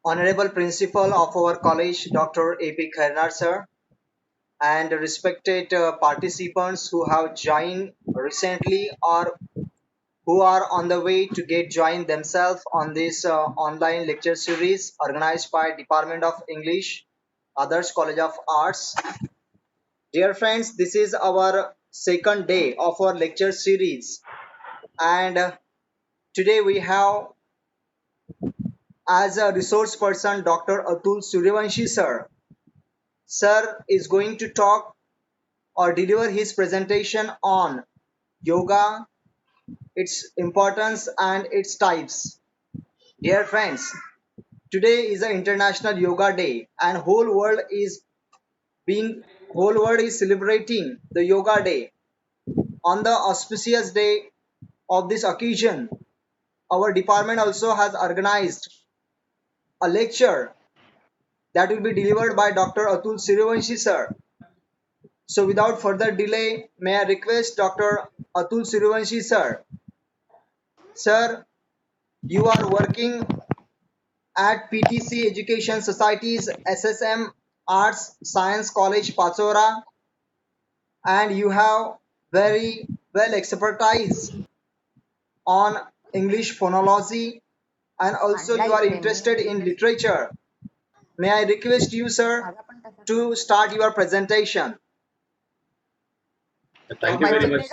Honorable Principal of our college, Dr. A.P. Khairnar, sir, and respected participants who have joined recently or who are on the way to get joined themselves on this online lecture series organized by Department of English, Others College of Arts. Dear friends, this is our second day of our lecture series, and today we have as a resource person Dr. Atul Suryavanshi, sir. Sir is going to talk or deliver his presentation on yoga, its importance and its types. Dear friends, today is the International Yoga Day and being whole world is celebrating the Yoga Day. On the auspicious day of this occasion, our department also has organized a lecture that will be delivered by Dr. Atul Suryavanshi, sir. So without further delay, may I request Dr. Atul Suryavanshi, sir. Sir, you are working at PTC Education Society's SSM Arts Science College, Pachora, and you have very well expertise on English phonology, and also you are interested in literature. May I request you, sir, to start your presentation. Thank you very much.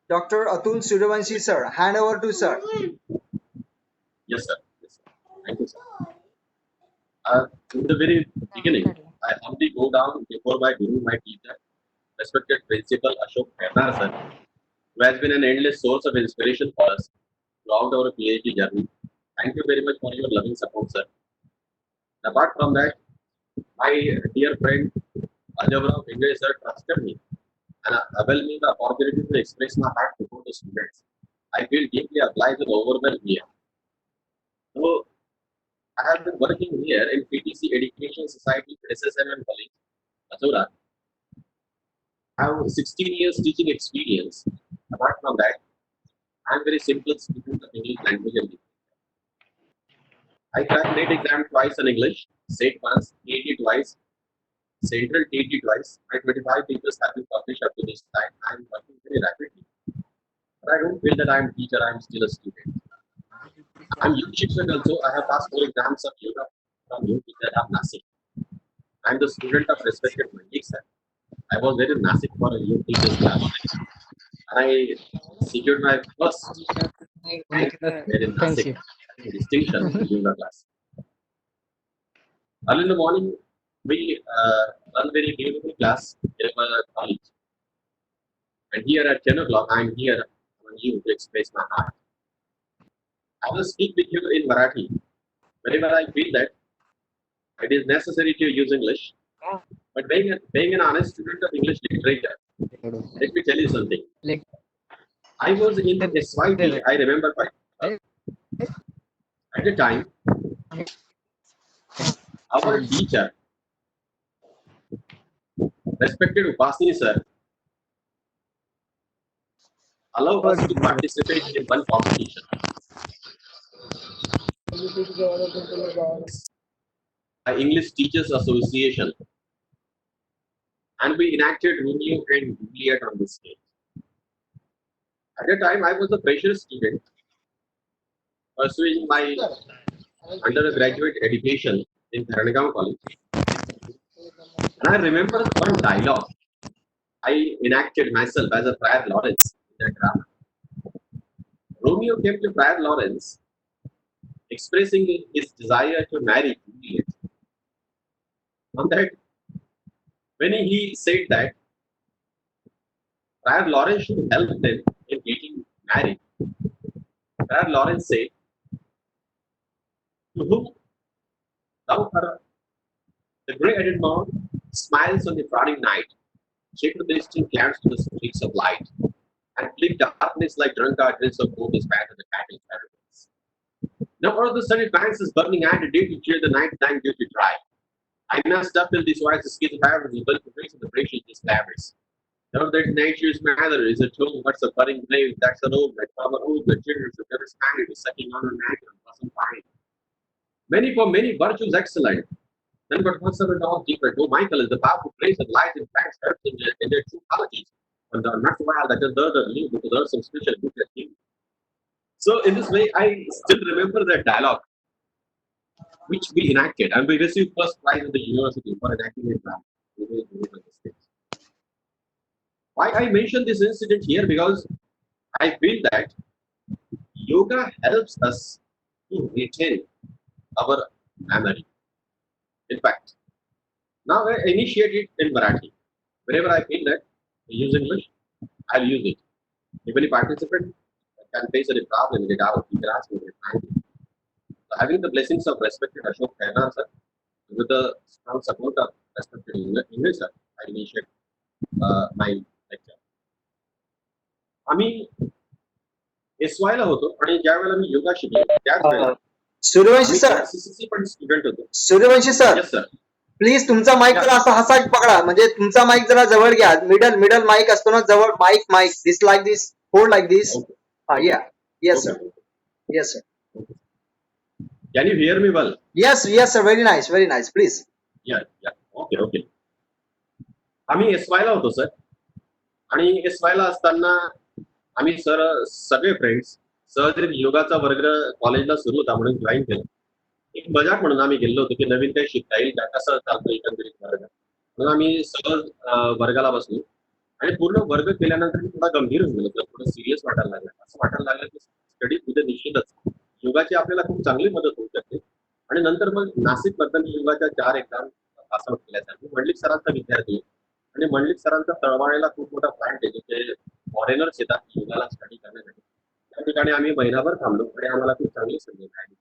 Dr. Atul Suryavanshi, sir, hand over to sir. Yes, sir. Yes, sir. Thank you, sir. In the very beginning, I humbly go down before my guru, my teacher, respected Principal Ashok Khairnar, sir, who has been an endless source of inspiration for us throughout our PhD journey. Thank you very much for your loving support, sir. Apart from that, my dear friend Ajabrao Pingay, sir, trusted me and availed me the opportunity to express my heart before the students. I feel deeply obliged and overwhelmed here. So, I have been working here in PTC Education Society, SSMM College, Azura. I have 16 years teaching experience. Apart from that, I am very simple student of English language and literature. I cracked NET exam twice in English, SAT once, TET twice, Central TET twice. My 25 papers have been published up to this time. I am working very rapidly. But I don't feel that I am a teacher, I am still a student. I am Yug Shikshak also. I have passed 4 exams of yoga from Yug Vidyadham Nasik. I am the student of respected Manjik sir. I was there in Nasik for a youth teachers class. And I secured my first rank there in Nasik, Friendship. distinction in yoga class. Early in the morning, we run very beautiful class in our college. And here at 10 o'clock, I am here on you to express my heart. I will speak with you in Marathi whenever I feel that it is necessary to use English. But being an honest student of English literature, let me tell you something. Like I was in SYT, I remember quite well. At the time, our teacher, respected Upasini sir, allowed us to participate in one competition. By English Teachers Association, and we enacted Romeo and Juliet on this stage. At the time, I was a fresher student pursuing my undergraduate education in Dharanagaon College. And I remember one dialogue I enacted myself as a Friar Lawrence in that drama. Romeo came to Friar Lawrence expressing his desire to marry Juliet. On that, when he said that Friar Lawrence should help them in getting married, Friar Lawrence said, to whom thou art the grey-headed moon smiles on the frowning night, shake the distant clouds to the streaks of light, and flick darkness like drunkard drinks of gold is bad to the cattle caravans. Now all of the sunny banks is burning and a day to cheer the night time due to dry. I must up till these wise skills of average, but the grace of the precious discovers. Now that nature's mother is at home, what's a budding blade, that's an old, that farmer old, the children of every Spaniard is sucking on her neck and wasn't fine. for many virtues excellent. Then but once a dog deeper, oh Michael is the powerful place of light and facts in their true qualities. And not while that is the new because there's some special good thing. So in this way, I still remember that dialogue which we enacted, and we received first prize at the university for enacting it now. Why I mention this incident here? Because I feel that yoga helps us to retain our memory. In fact, now I initiate it in Marathi. Whenever I feel that I use English, I'll use it. Even if participant can face any problem, get out, he can ask me. So having the blessings of respected Ashok Khaina sir, with the strong support of respected English sir, I initiate my lecture. आम्ही SY ला होतो आणि ज्या वेळेला मी योगा शिकलो त्याच वेळेला Suryavanshi sir, CCC पण स्टुडंट होतो. Suryavanshi sir, yes sir. Please तुमचा माईक जरा असा हसा पकडा, म्हणजे तुमचा माईक जरा जवळ घ्या. मिडल माईक असतो ना जवळ, माईक दिस लाईक दिस, होल्ड लाईक दिस. या yes sir, yes sir. Can you hear me well? Yes sir, very nice, please. Yeah. Okay. आम्ही SY ला होतो सर आणि SY ला असताना आम्ही सर सगळे फ्रेंड्स सहज योगाचा वर्ग कॉलेजला सुरू होता म्हणून जॉईन केलं. एक मजाक म्हणून आम्ही गेलो होतो की नवीन काही शिकता येईल का, कसं चालतं एकंदरीत वर्ग, म्हणून आम्ही सहज वर्गाला बसलो आणि पूर्ण वर्ग केल्यानंतर मी थोडा गंभीर होऊन गेलो, थोडं सिरियस वाटायला लागलं. असं वाटायला लागलं की स्टडी उद्या निश्चितच योगाची आपल्याला खूप चांगली मदत होऊ शकते. आणि नंतर मग नाशिक बद्दल योगाच्या 4 एक्झाम पास आउट केल्यासाठी मंडलिक सरांचा विद्यार्थी आणि मंडलिक सरांचा तळवाळेला खूप मोठा प्लॅन्ट आहे जिथे फॉरेनर्स येतात योगाला स्टडी करण्यासाठी. त्या ठिकाणी आम्ही महिनाभर थांबलो आणि आम्हाला खूप चांगली संधी मिळाली.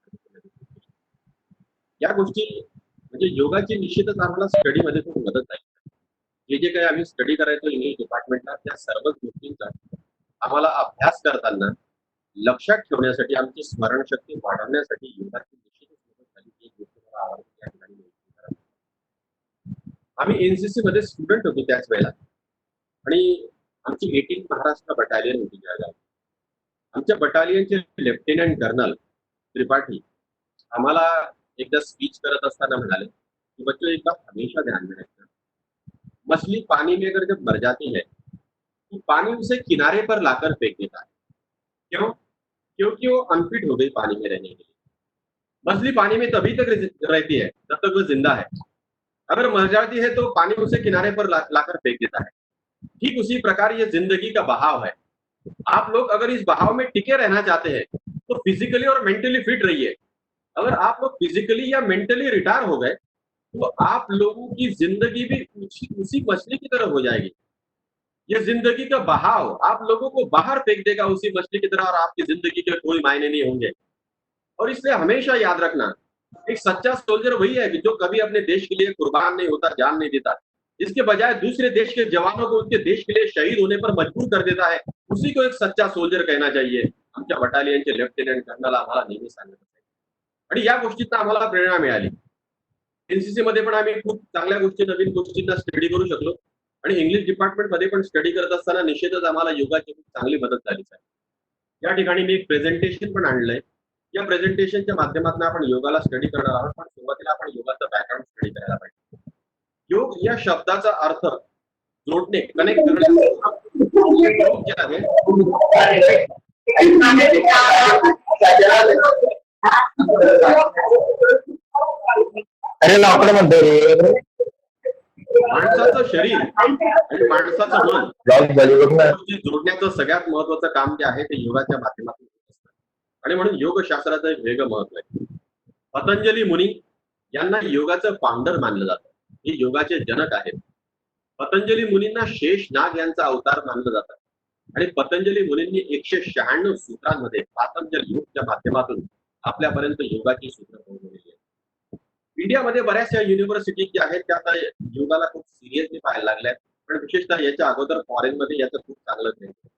या गोष्टी म्हणजे योगाची निश्चितच आम्हाला स्टडीमध्ये खूप मदत झाली. जे काही आम्ही स्टडी करायचो इंग्लिश डिपार्टमेंटला त्या सर्वच गोष्टींचा आम्हाला अभ्यास करताना लक्षात ठेवण्यासाठी आमची स्मरणशक्ती वाढवण्यासाठी योगाची निश्चितच मदत झाली. ही गोष्ट मला आवडते त्या ठिकाणी. आम्ही एनसीसी मध्ये स्टुडंट होतो त्याच वेळेला आणि आमची 18 महाराष्ट्र बटालियन होती जळगाव. आमच्या बटालियनचे लेफ्टनंट कर्नल त्रिपाठी आम्हाला एकदा स्पीच करत असताना म्हणाले कि बच्चों एक बात हमेशा ध्यान में रखना, मछली पानी में अगर जब मर जाती है तो पानी उसे किनारे पर लाकर फेंक देता है. क्यों? क्योंकि वो अनफिट हो गई पानी में रहने के लिए. मछली पानी में तभी तक रहती है जब तक वो जिंदा है. अगर मर जाती है तो पानी उसे किनारे पर लाकर फेंक देता है. ठीक उसी प्रकार ये जिंदगी का बहाव है. आप लोग अगर इस बहाव में टिके रहना चाहते हैं तो फिजिकली और मेंटली फिट रहिए. अगर आप लोग फिजिकली या मेंटली रिटायर हो गए तो आप लोगों की जिंदगी भी उसी मछली की तरह हो जाएगी. ये जिंदगी का बहाव आप लोगों को बाहर फेंक देगा उसी मछली की तरह और आपकी जिंदगी के कोई मायने नहीं होंगे. और इसलिए हमेशा याद रखना, एक सच्चा सोल्जर वही है कि जो कभी अपने देश के लिए कुर्बान नहीं होता, जान नहीं देता. इसके बजाय दूसरे देश के जवानों को उनके देश के लिए शहीद होने पर मजबूर कर देता है. उसी को एक सच्चा सोल्जर कहना चाहिए. आमच्या बटालियनचे लेफ्टनंट कर्नल आम्हाला नेहमी सांगत होते आणि या गोष्टींना आम्हाला प्रेरणा मिळाली. एनसीसी मध्ये पण आम्ही खूप चांगल्या गोष्टी नवीन गोष्टींना स्टडी करू शकलो आणि इंग्लिश डिपार्टमेंट मध्ये पण स्टडी करत असताना निश्चितच आम्हाला योगाची खूप चांगली मदत झाली. या ठिकाणी मी एक प्रेझेंटेशन पण आणलंय. या प्रेझेंटेशनच्या माध्यमातून आपण योगाला स्टडी करणार आहोत. पण सुरुवातीला आपण योगाचं बॅकग्राऊंड स्टडी करायला पाहिजे. योग या शब्दाचा अर्थ जोडणे, कनेक्ट करणे. योग जे आहे माणसाचं शरीर आणि माणसाचं मन जोडण्याचं सगळ्यात महत्वाचं काम जे आहे ते योगाच्या माध्यमातून होत असतं. आणि म्हणून योगशास्त्राचं एक वेगळं महत्व आहे. पतंजली मुनी यांना योगाचं फाउंडर मानलं जातं. हे योगाचे जनक आहेत. पतंजली मुनींना शेष नाग यांचा अवतार मानलं जातं आणि पतंजली मुनींनी 196 सूत्रांमध्ये पातंजल योगच्या माध्यमातून आपल्यापर्यंत योगाची सूत्र पोहोचवलेली आहेत. इंडियामध्ये बऱ्याचशा युनिव्हर्सिटी ज्या आहेत त्या आता योगाला खूप सिरियसली पाहायला लागल्या, पण विशेषतः याच्या अगोदर फॉरेन मध्ये याचं खूप चांगलं ट्रेंड आहे.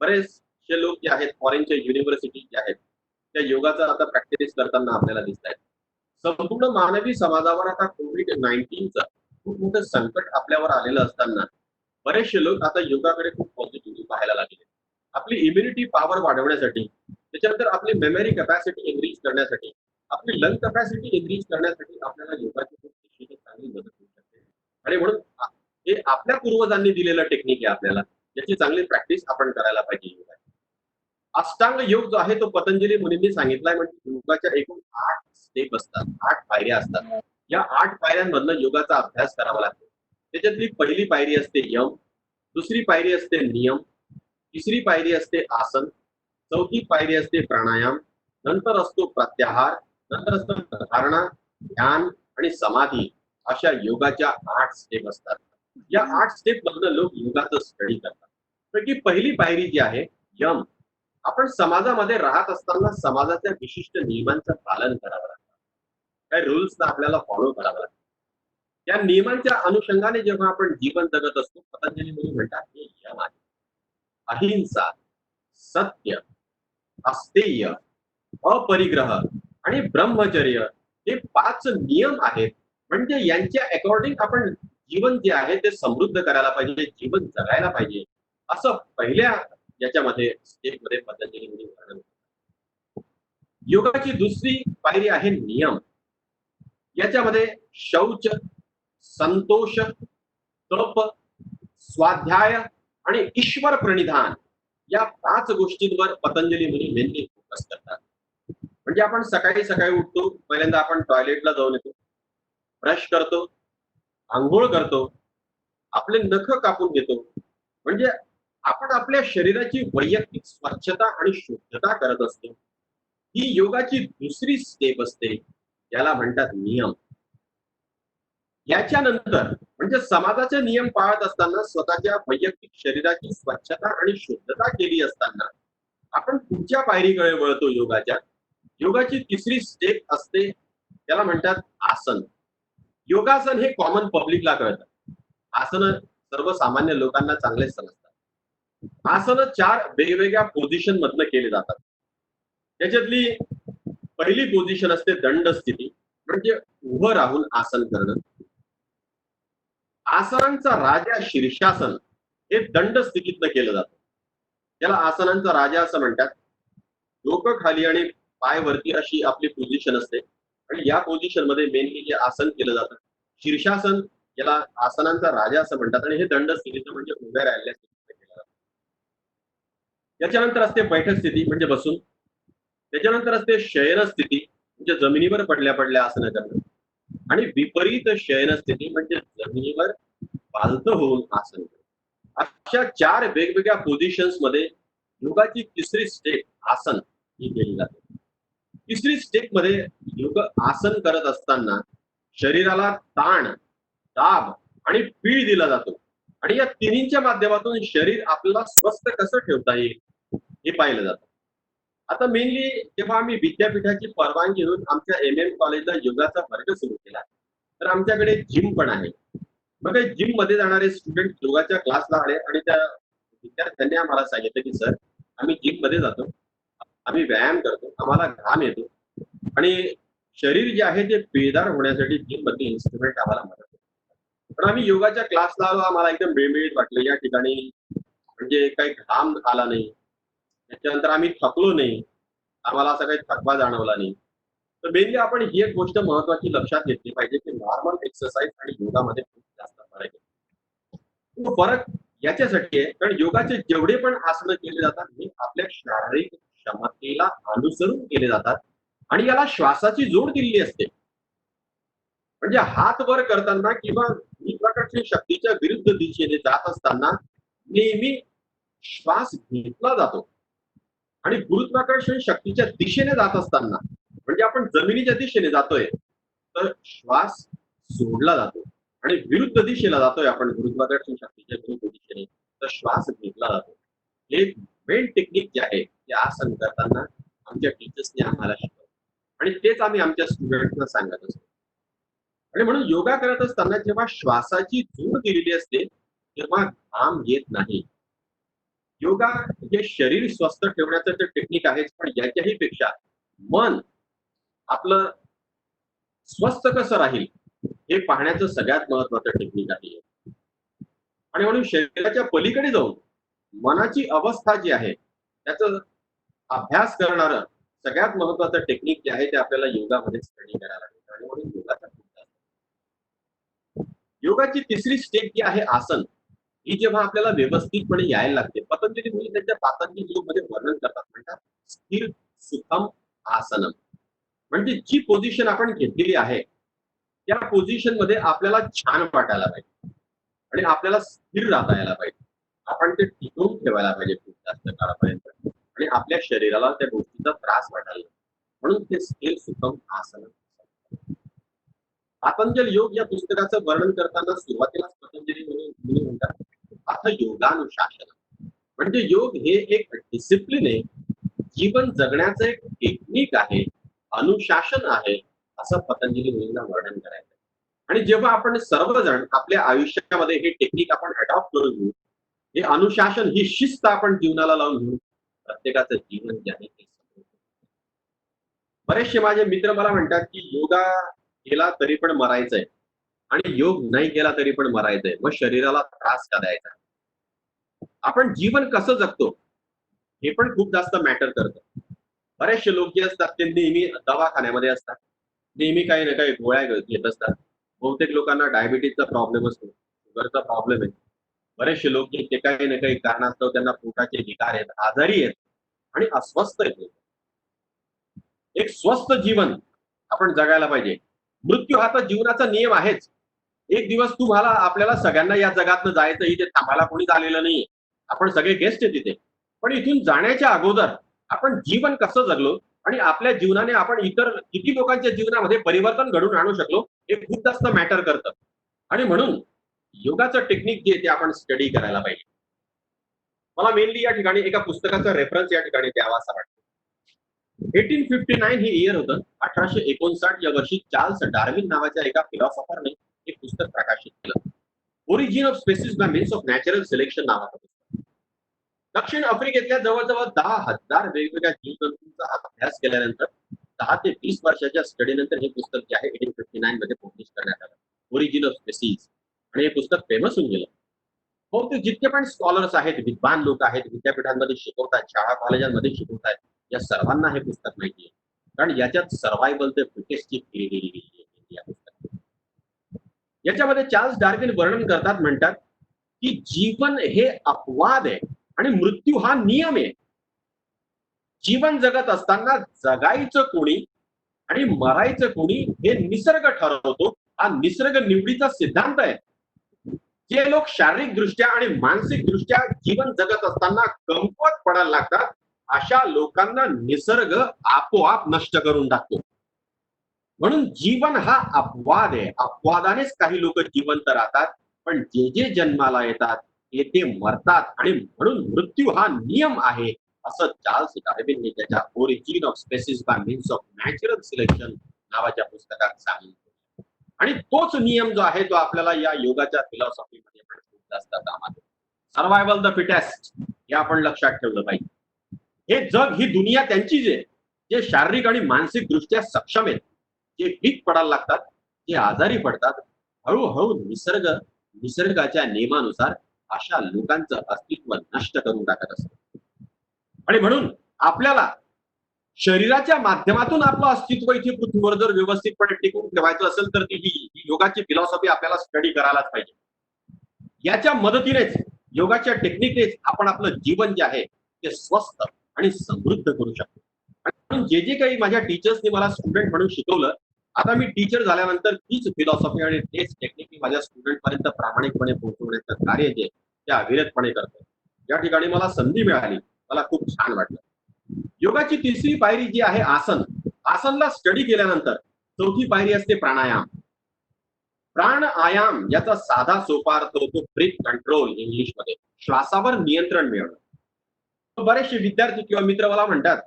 बरेचसे लोक जे आहेत फॉरेनच्या युनिव्हर्सिटी ज्या आहेत त्या योगाचा आता प्रॅक्टिस करताना आपल्याला दिसत आहेत. संपूर्ण मानवी समाजावर आता कोविड-19चं खूप मोठं संकट आपल्यावर आलेलं असताना बरेचसे लोक आता योगाकडे खूप पॉझिटिव्हली पाहायला लागले. आपली इम्युनिटी पॉवर वाढवण्यासाठी, त्याच्यानंतर आपली मेमरी कॅपॅसिटी इन्क्रीज करण्यासाठी आपली लंग कॅपॅसिटी इन्क्रीज करण्यासाठी आपल्याला योगाची खूप चांगली मदत होऊ शकते. आणि म्हणून हे आपल्या पूर्वजांनी दिलेलं टेक्निक आहे आपल्याला, याची चांगली प्रॅक्टिस आपण करायला पाहिजे. अष्टांग योग जो आहे तो पतंजली मुनींनी सांगितलाय. म्हणजे योगाच्या एकूण 8 स्टेप असतात, 8 पायऱ्या असतात. या 8 पायऱ्यांमधनं योगाचा अभ्यास करावा लागतो. त्याच्यातली पहिली पायरी असते यम, दुसरी पायरी असते नियम, तिसरी पायरी असते आसन, चौथी पायरी असते प्राणायाम, नंतर असतो प्रत्याहार, नंतर असतं धारणा, ध्यान आणि समाधी. अशा योगाच्या 8 स्टेप असतात. या 8 स्टेप मधनं लोक योगाचं स्टडी करतात. तर की पहिली पायरी जी आहे यम, आपण समाजामध्ये राहत असताना समाजाच्या विशिष्ट नियमांचं पालन करावं लागतं. काही रूल्सना आपल्याला फॉलो करावं लागतं. या नियमांच्या अनुषंगाने जेव्हा आपण जीवन जगत असतो, पतंजली मुनी म्हणतात हे यम आहे. अहिंसा, सत्य, अस्तेय, अपरिग्रह आणि ब्रह्मचर्य हे 5 नियम आहेत. म्हणजे यांच्या अकॉर्डिंग आपण जीवन जे आहे ते समृद्ध करायला पाहिजे, जीवन जगायला पाहिजे, असं पहिल्या याच्यामध्ये स्टेप मध्ये पतंजली मुनी वर्णन करतात. योगाची दुसरी पायरी आहे नियम. याच्यामध्ये शौच, संतोष, तप, स्वाध्याय आणि ईश्वर प्रणिधान या 5 गोष्टींवर पतंजली मुनी मेनली फोकस करतात. म्हणजे आपण सकाळी सकाळी उठतो, पहिल्यांदा आपण टॉयलेटला जाऊन येतो, ब्रश करतो, आंघोळ करतो, आपले नख कापून घेतो. म्हणजे आपण आपल्या शरीराची वैयक्तिक स्वच्छता आणि शुद्धता करत असतो. ही योगाची दुसरी स्टेप असते, याला म्हणतात नियम. याच्यानंतर म्हणजे समाजाचे नियम पाळत असताना स्वतःच्या वैयक्तिक शरीराची स्वच्छता आणि शुद्धता केली असताना आपण पुढच्या पायरीकडे वळतो योगाच्या. योगाची तिसरी स्टेप असते, त्याला म्हणतात आसन. योगासन हे कॉमन पब्लिकला कळतं. आसन सर्वसामान्य लोकांना चांगले समजतात. आसन 4 वेगवेगळ्या पोझिशन मधनं केले जातात. त्याच्यातली पहिली पोझिशन असते दंड स्थिती, म्हणजे उभं राहून आसन करणं. आसनांचा राजा शीर्षासन हे दंड स्थितीतनं केलं जातं. त्याला आसनांचा राजा असं म्हणतात. डोकं खाली आणि पाय वरती अशी आपली पोझिशन असते आणि या पोझिशन मध्ये मेनली जे आसन केलं जातं शीर्षासन, याला आसनांचा राजा असं म्हणतात. आणि हे दंड स्थितीचं म्हणजे उभ्या राहिल्या स्थितीत केलं जातं. याच्यानंतर असते बैठक स्थिती म्हणजे बसून. त्याच्यानंतर असते शयन स्थिती म्हणजे जमिनीवर पडल्या पडल्या आसनं करणं. आणि विपरीत शयन स्थिती म्हणजे जमिनीवर पालथ होऊन आसन करणं. अशा 4 वेगवेगळ्या पोझिशन्स मध्ये योगाची तिसरी स्टेप आसन ही केली जाते. तिसरी स्टेप मध्ये योग आसन करत असताना शरीराला ताण, दाब आणि पीळ दिला जातो. आणि या तिन्हीच्या माध्यमातून शरीर आपल्याला स्वस्थ कसं ठेवता येईल हे पाहिलं जातं. आता मेनली जेव्हा आम्ही विद्यापीठाची परवानगी घेऊन आमच्या MM कॉलेजला योगाचा वर्ग सुरू केला, तर आमच्याकडे जिम पण आहे. मग जिम मध्ये जाणारे स्टुडंट योगाच्या क्लासला आले आणि त्या विद्यार्थ्यांनी आम्हाला सांगितलं की सर, आम्ही जिम मध्ये जातो, आम्ही व्यायाम करतो, आम्हाला घाम येतो आणि शरीर जे आहे ते पिळदार होण्यासाठी जिम मध्ये इन्स्ट्रुमेंट आम्हाला मदत होते. पण आम्ही योगाच्या क्लासला आलो, आम्हाला एकदम मिळमिळीत वाटलं. या ठिकाणी म्हणजे काही घाम आला नाही, त्याच्यानंतर आम्ही थकलो नाही, आम्हाला असा काही थकवा जाणवला नाही. तर मेनली आपण ही एक गोष्ट महत्वाची लक्षात घेतली पाहिजे की नॉर्मल एक्सरसाइज आणि योगामध्ये खूप जास्त फरक आहे. तो फरक याच्यासाठी आहे कारण योगाचे जेवढे पण आसनं केले जातात हे आपल्या शारीरिक क्षमतेला अनुसरून केले जातात आणि याला श्वासाची जोड दिलेली असते. म्हणजे हात वर करताना किंवा गुरुत्वाकर्षण शक्तीच्या विरुद्ध दिशेने जात असताना नेहमी श्वास घेतला जातो आणि गुरुत्वाकर्षण शक्तीच्या दिशेने जात असताना म्हणजे आपण जमिनीच्या दिशेने जातोय तर श्वास सोडला जातो आणि विरुद्ध दिशेला जातोय आपण गुरुत्वाकर्षण शक्तीच्या विरुद्ध दिशेने तर श्वास घेतला जातो. हे मेन टेक्निक जे आहे ते आसन करताना आमच्या टीचर्सने आम्हाला शिकवलं आणि तेच आम्ही आमच्या स्टुडंटना सांगत असतो. आणि म्हणून योगा करत असताना जेव्हा श्वासाची जोड दिलेली असते तेव्हा घाम येत नाही. योगा हे शरीर स्वस्थ ठेवण्याचं ते टेक्निक आहेच, पण याच्याही पेक्षा मन आपलं स्वस्थ कसं राहील हे पाहण्याचं सगळ्यात महत्वाचं टेक्निक आहे. आणि म्हणून शरीराच्या पलीकडे जाऊन मनाची अवस्था जी आहे त्याचा अभ्यास करणारं सगळ्यात महत्वाचं टेक्निक जे आहे ते आपल्याला योगामध्ये स्टडी करायला लागेल आणि म्हणून योगाचा खूप जास्त. योगाची तिसरी स्टेप जी आहे आसन, ही जेव्हा आपल्याला व्यवस्थितपणे यायला लागते, पतंजली मुनी त्यांच्या पातंजली योग मध्ये वर्णन करतात, म्हणतात स्थिर सुखम आसनम. म्हणजे जी पोझिशन आपण घेतलेली आहे त्या पोझिशन मध्ये आपल्याला छान वाटायला पाहिजे आणि आपल्याला स्थिर राहता यायला पाहिजे. आपण ते टिकवून ठेवायला पाहिजे खूप जास्त काळापर्यंत आणि आपल्या शरीराला त्या गोष्टीचा त्रास वाटायला, म्हणून ते स्थिर सुखम आसन. पातंजल योग या पुस्तकाचं वर्णन करताना सुरुवातीलाच पतंजली मुनी म्हणतात अथ योगानुशासन. म्हणजे योग हे एक डिसिप्लिन आहे, जीवन जगण्याचं एक टेक्निक आहे, अनुशासन आहे, असं पतंजली मुनींना वर्णन करायचं. आणि जेव्हा आपण सर्वजण आपल्या आयुष्यामध्ये हे टेक्निक आपण अडॉप्ट करून घेऊ, हे अनुशासन ही शिस्त आपण जीवनाला लावून घेऊ, प्रत्येकाचं जीवन जे आहे ते समृद्ध. बरेचसे माझे मित्र मला म्हणतात की योगा केला तरी पण मरायचंय आणि योग नाही केला तरी पण मरायचंय, मग शरीराला त्रास का द्यायचा. आपण जीवन कसं जगतो हे पण खूप जास्त मॅटर करतं. बरेचसे लोक जे असतात ते नेहमी दवाखान्यामध्ये असतात, नेहमी काही ना काही गोळ्या घेत असतात. बहुतेक लोकांना डायबिटीजचा प्रॉब्लेम असतो, शुगरचा प्रॉब्लेम आहे. बरेचसे लोक जे ते काही ना काही कारणास्तव त्यांना पोटाचे विकार आहेत, आजारी आहेत आणि अस्वस्थ आहेत. एक स्वस्थ जीवन आपण जगायला पाहिजे. मृत्यू हा तर जीवनाचा नियम आहेच. एक दिवस तुम्हाला आपल्याला सगळ्यांना या जगातनं जायचं, इथे थांबायला कोणीच आलेलं नाहीये, आपण सगळे गेस्ट आहे तिथे. पण इथून जाण्याच्या अगोदर आपण जीवन कसं जगलो आणि आपल्या जीवनाने आपण इतर किती लोकांच्या जीवनामध्ये परिवर्तन घडून आणू शकलो हे खूप जास्त मॅटर करतं. आणि म्हणून योगाचं टेक्निक जे ते आपण स्टडी करायला पाहिजे. मला मेनली या ठिकाणी एका पुस्तकाचा रेफरन्स या ठिकाणी द्यावा असं वाटतं. 1859 हे इयर होतं. 1859 या वर्षी चार्ल्स डार्विन नावाच्या एका फिलॉसॉफरने हे पुस्तक प्रकाशित केलं. Origin of species by means of natural selection नावाचं पुस्तक. दक्षिण आफ्रिकेतल्या जवळजवळ 10,000 वेगवेगळ्या जीवजंतूंचा अभ्यास केल्यानंतर 10 ते 20 वर्षाच्या स्टडीनंतर हे पुस्तक जे आहे 1859 मध्ये पब्लिश करण्यात आलं, ओरिजिन ऑफ स्पेसिस. आणि हे पुस्तक फेमस होऊन गेलं. बहुतेक जितके पण स्कॉलर्स आहेत, विद्वान लोक आहेत, विद्यापीठांमध्ये शिकवतात, शाळा कॉलेजांमध्ये शिकवतात, या सर्वांना हे पुस्तक माहिती आहे. कारण याच्यात सर्व्हायवल ते फिटेस्टची थिअरी दिलेली आहे या पुस्तकात. याच्यामध्ये चार्ल्स डार्विन वर्णन करतात, म्हणतात की जीवन हे अपवाद आहे आणि मृत्यू हा नियम आहे. जीवन जगत असताना जगायचं कोणी आणि मरायचं कोणी हे निसर्ग ठरवतो. हा निसर्ग निवडीचा सिद्धांत आहे. जे लोक शारीरिक दृष्ट्या आणि मानसिक दृष्ट्या जीवन जगत असताना कमकुवत पडायला लागतात, अशा लोकांना निसर्ग आपोआप नष्ट करून टाकतो. म्हणून जीवन हा अपवाद आहे. अपवादानेच काही लोक जिवंत राहतात, पण जे जे जन्माला येतात ते मरतात आणि म्हणून मृत्यू हा नियम आहे, असं चार्ल्स डार्विनने त्याच्या origin of species by means of natural selection नावाच्या पुस्तकात सांगितलं. आणि तोच नियम जो आहे तो आपल्याला या योगाच्या फिलॉसॉफीमध्ये पण खूप जास्त कामात येतो. सर्व्हायवल द फिटेस्ट हे आपण लक्षात ठेवलं पाहिजे. हे जग ही दुनिया त्यांचीच आहे, जे शारीरिक आणि मानसिक दृष्ट्या सक्षम आहेत, जे वीक पडायला लागतात, जे आजारी पडतात, हळूहळू निसर्गाच्या नियमानुसार अशा लोकांचं अस्तित्व नष्ट करून टाकत असतं. आणि म्हणून आपल्याला शरीराच्या माध्यमातून आपलं अस्तित्व इथे पृथ्वीवर जर व्यवस्थितपणे टिकवून ठेवायचं असेल तर ही योगाची फिलॉसॉफी आपल्याला स्टडी करायलाच पाहिजे. याच्या मदतीनेच, योगाच्या टेक्निकनेच आपण आपलं जीवन जे आहे ते स्वस्थ आणि समृद्ध करू शकतो. म्हणून जे जे काही माझ्या टीचर्सनी मला स्टुडंट म्हणून शिकवलं, आता मी टीचर झाल्यानंतर तीच फिलॉसॉफी आणि तेच टेक्निक मी माझ्या स्टुडंट पर्यंत प्रामाणिकपणे पोहोचवण्याचं कार्य जे ते अविरतपणे करतो. या ठिकाणी मला संधी मिळाली, मला खूप छान वाटलं. योगाची तिसरी पायरी जी आहे आसन. आसनला स्टडी केल्यानंतर चौथी पायरी असते प्राणायाम. प्राणायाम याचा साधा सोपा अर्थ होतो ब्रीथ कंट्रोल, इंग्लिश मध्ये श्वासावर नियंत्रण मिळवणं. बरेचसे विद्यार्थी किंवा मित्र मला म्हणतात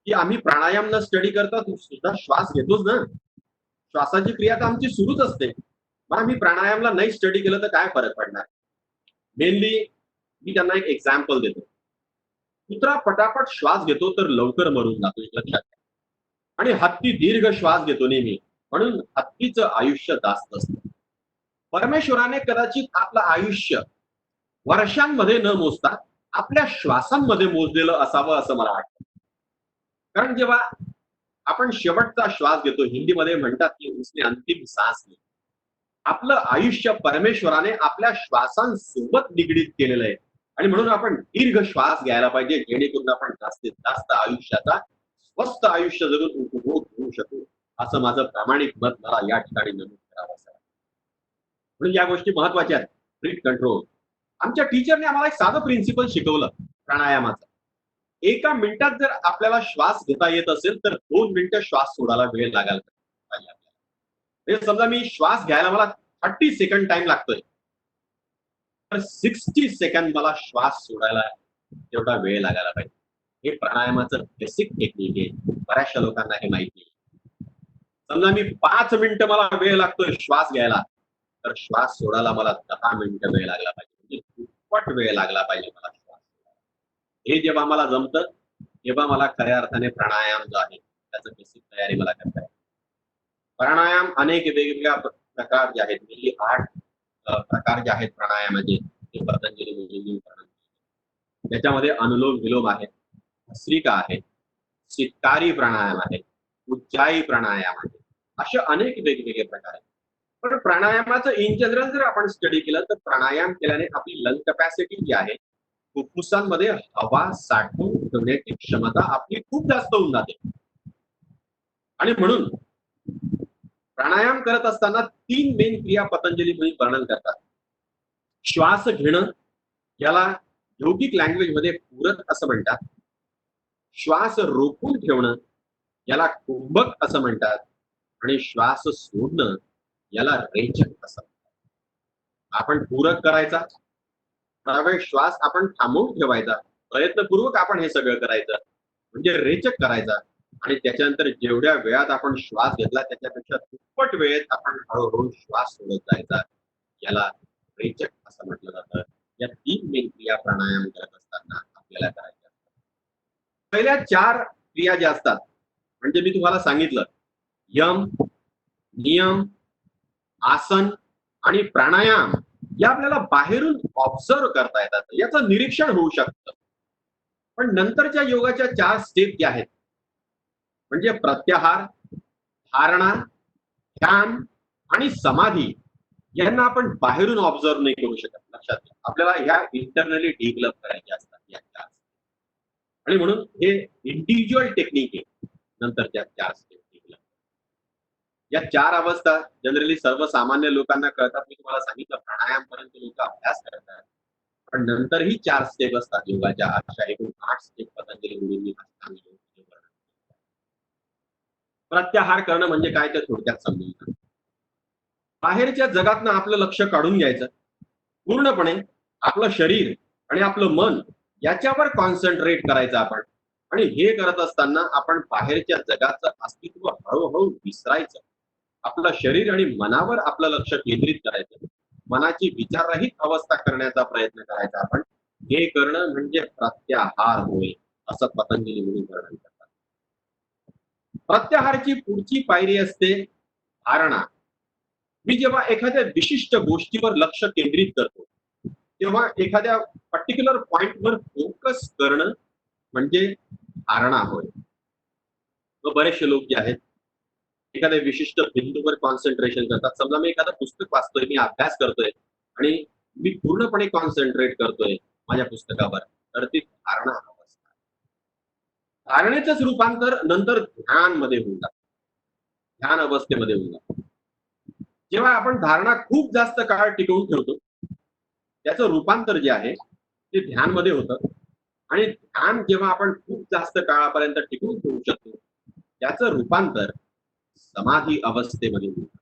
की आम्ही प्राणायाम न स्टडी करता सुद्धा श्वास घेतोच ना, श्वासाची क्रिया तर आमची सुरूच असते, मग आम्ही प्राणायामला नाही स्टडी केलं तर काय फरक पडणार. मेनली मी त्यांना एक एक्झाम्पल देतो. कुत्रा पटापट श्वास घेतो तर लवकर मरून जातो, एक लक्षात घ्या. आणि हत्ती दीर्घ श्वास घेतो नेहमी, म्हणून हत्तीचं आयुष्य जास्त असतं. परमेश्वराने कदाचित आपलं आयुष्य वर्षांमध्ये न मोजता आपल्या श्वासांमध्ये मोजलेलं असावं असं मला वाटतं. कारण जेव्हा आपण शेवटचा श्वास घेतो, हिंदीमध्ये म्हणतात की उसने अंतिम सांस ली. आपलं आयुष्य परमेश्वराने आपल्या श्वासांसोबत निगडीत केलेलं आहे आणि म्हणून आपण दीर्घ श्वास घ्यायला पाहिजे, जेणेकरून आपण जास्तीत जास्त आयुष्याचा स्वस्थ आयुष्य जगून उपभोग घेऊ शकू, असं माझं प्रामाणिक मत मला या ठिकाणी नमूद करावं असं वाटतं. म्हणून या गोष्टी महत्वाच्या आहेत. Breath control. आमच्या टीचरने आम्हाला एक साधं प्रिन्सिपल शिकवलं प्राणायामाचं. एका मिनिटात जर आपल्याला श्वास घेता येत असेल तर 2 मिनिटं श्वास सोडायला वेळ लागायला पाहिजे आपल्याला. म्हणजे समजा मी श्वास घ्यायला मला 30 सेकंड टाइम लागतोय, तर 60 सेकंड मला श्वास सोडायला तेवढा वेळ लागायला पाहिजे. हे प्राणायामाचं बेसिक टेक्निक आहे. बऱ्याचशा लोकांना हे माहिती आहे. समजा मी 5 मिनिटं मला वेळ लागतोय श्वास घ्यायला, तर श्वास सोडायला मला 10 मिनिटं वेळ लागला पाहिजे. म्हणजे दुप्पट वेळ लागला पाहिजे मला श्वास सोडायला. हे जेव्हा मला जमतं तेव्हा मला खऱ्या अर्थाने प्राणायाम जो आहे त्याचं बेसिक तयारी मला करता येते. प्राणायाम अनेक वेगवेगळ्या प्रकार जे आहेत, म्हणजे 8 प्रकार जे आहेत प्राणायामाचे ते पतंजली मुनींनी वर्णन केले. त्याच्यामध्ये अनुलोम विलोम आहे, भस्त्रिका आहे, चित्कारी प्राणायाम आहे, उज्जाई प्राणायाम आहे, असे अनेक वेगवेगळे प्रकार आहेत. पण प्राणायामाचं इन जनरल जर आपण स्टडी केलं तर प्राणायाम केल्याने आपली लंग कॅपॅसिटी जी आहे, फुफ्फुसांमध्ये हवा साठवून ठेवण्याची क्षमता आपली खूप जास्त होऊन जाते. आणि म्हणून प्राणायाम करत असताना 3 मेन क्रिया पतंजली मुनी वर्णन करतात. श्वास घेणं, याला योगिक लँग्वेज मध्ये पूरक असं म्हणतात. श्वास रोखून ठेवणं, याला कुंभक असं म्हणतात. आणि श्वास सोडणं, याला रेचक असं म्हणतात. आपण पूरक करायचा, त्यावेळी श्वास आपण थांबवून ठेवायचा, प्रयत्नपूर्वक आपण हे सगळं करायचं, म्हणजे रेचक करायचा. आणि त्याच्यानंतर जेवढ्या वेळात आपण श्वास घेतला त्याच्यापेक्षा दुप्पट वेळेत आपण हळूहळू श्वास सोडत जायचा, याला रेचक असं म्हटलं जातं. या 3 मेन क्रिया प्राणायाम करत असताना आपल्याला करायच्या असतात. पहिल्या 4 क्रिया ज्या असतात, म्हणजे मी तुम्हाला सांगितलं यम, नियम, आसन आणि प्राणायाम, या आपल्याला बाहेरून ऑब्झर्व करता येतात, याचं निरीक्षण होऊ शकतं. पण नंतरच्या योगाच्या 4 स्टेप ज्या आहेत, म्हणजे प्रत्याहार, धारणा, ध्यान आणि समाधी, यांना आपण बाहेरून ऑब्झर्व नाही करू शकत. लक्षात घ्या, आपल्याला ह्या इंटरनली डेव्हलप करायच्या असतात या 4. आणि म्हणून हे इंडिव्हिज्युअल टेक्निक आहे. नंतरच्या 4 स्टेप डेव्हलप, या 4 अवस्था जनरली सर्वसामान्य लोकांना कळतात. मी तुम्हाला सांगितलं प्राणायाम पर्यंत लोक अभ्यास करतात, पण नंतरही 4 स्टेप असतात योगाच्या. अशा एकूण 8 स्टेप पतंजली मुनींनी प्रत्याहार करणं म्हणजे काय ते थोडक्यात समजून. बाहेरच्या जगातनं आपलं लक्ष काढून घ्यायचं, पूर्णपणे आपलं शरीर आणि आपलं मन याच्यावर कॉन्सन्ट्रेट करायचं आपण. आणि हे करत असताना आपण बाहेरच्या जगाचं अस्तित्व हळूहळू विसरायचं. आपलं शरीर आणि मनावर आपलं लक्ष केंद्रित करायचं, मनाची विचाररहित अवस्था करण्याचा प्रयत्न करायचा आपण. हे करणं म्हणजे प्रत्याहार होय, असं पतंजली मुनी वर्णन करतात. प्रत्याहाराची पुढची पायरी असते धारणा. मी जेव्हा एखाद्या विशिष्ट गोष्टीवर लक्ष केंद्रित करतो, तेव्हा एखाद्या पर्टिक्युलर पॉइंटवर फोकस करणं म्हणजे धारणा होय. बरेचसे लोक जे आहेत एखाद्या विशिष्ट बिंदूवर कॉन्सन्ट्रेशन करतात. समजा मी एखादं पुस्तक वाचतोय, मी अभ्यास करतोय आणि मी पूर्णपणे कॉन्सन्ट्रेट करतोय माझ्या पुस्तकावर, तर ती धारणा अवस्था. धारणेचंच रूपांतर नंतर ध्यान मध्ये होऊन जातं, ध्यान अवस्थेमध्ये होऊन जातं. जेव्हा आपण धारणा खूप जास्त काळ टिकवून ठेवतो, त्याचं रूपांतर जे आहे ते ध्यान मध्ये होतं. आणि ध्यान जेव्हा आपण खूप जास्त काळापर्यंत टिकवून ठेवू शकतो, त्याचं रूपांतर समाधी अवस्थेमध्ये होतं.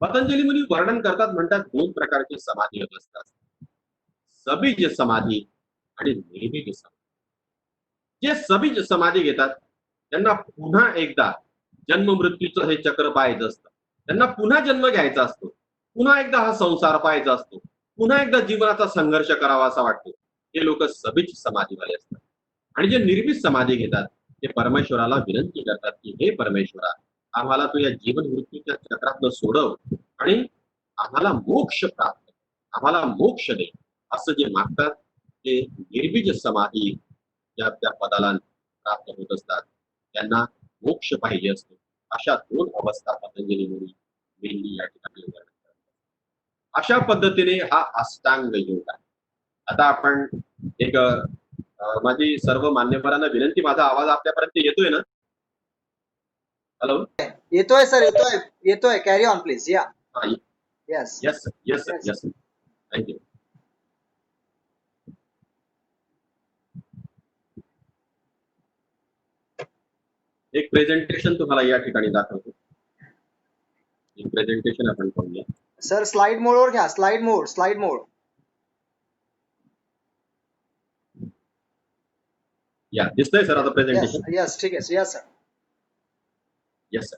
पतंजली मुनी वर्णन करतात, म्हणतात 2 प्रकारची समाधी अवस्था असते, सबीज समाधी आणि निर्बीज समाधी. जे सबीज समाधी घेतात त्यांना पुन्हा एकदा जन्म मृत्यूचं हे चक्र पाहायचं असतं, त्यांना पुन्हा जन्म घ्यायचा असतो, पुन्हा एकदा हा संसार पाहायचा असतो, पुन्हा एकदा जीवनाचा संघर्ष करावा असा वाटतो. हे लोक सबीज समाधीवाले असतात. आणि जे निर्बीज समाधी घेतात ते परमेश्वराला विनंती करतात की हे परमेश्वरा, आम्हाला तू या जीवन मृत्यूच्या चक्रातनं सोडव आणि आम्हाला मोक्ष प्राप्त, आम्हाला मोक्ष दे, असं जे मागतात ते निर्बीज समाधी या त्या पदाला प्राप्त होत असतात त्यांना मोक्ष पाहिजे असतो. अशा 2 अवस्था पतंजली मुनी मेनली या ठिकाणी वर्णन करतात. अशा पद्धतीने हा अष्टांग योग आहे. आता आपण एक माझी सर्व मान्यवरांना विनंती, माझा आवाज आपल्यापर्यंत येतोय ना? हॅलो, येतोय सर, येतोय. Carry on please. या. Yes yes yes yes, thank you. एक प्रेझेंटेशन तुम्हाला या ठिकाणी दाखवतो. एक प्रेझेंटेशन आपण पाहूया. सर, स्लाइड मोडवर घ्या. स्लाइड मोड. या दिसतंय सर आता प्रेझेंटेशन? यस, ठीक आहे. Yes sir. यस सर,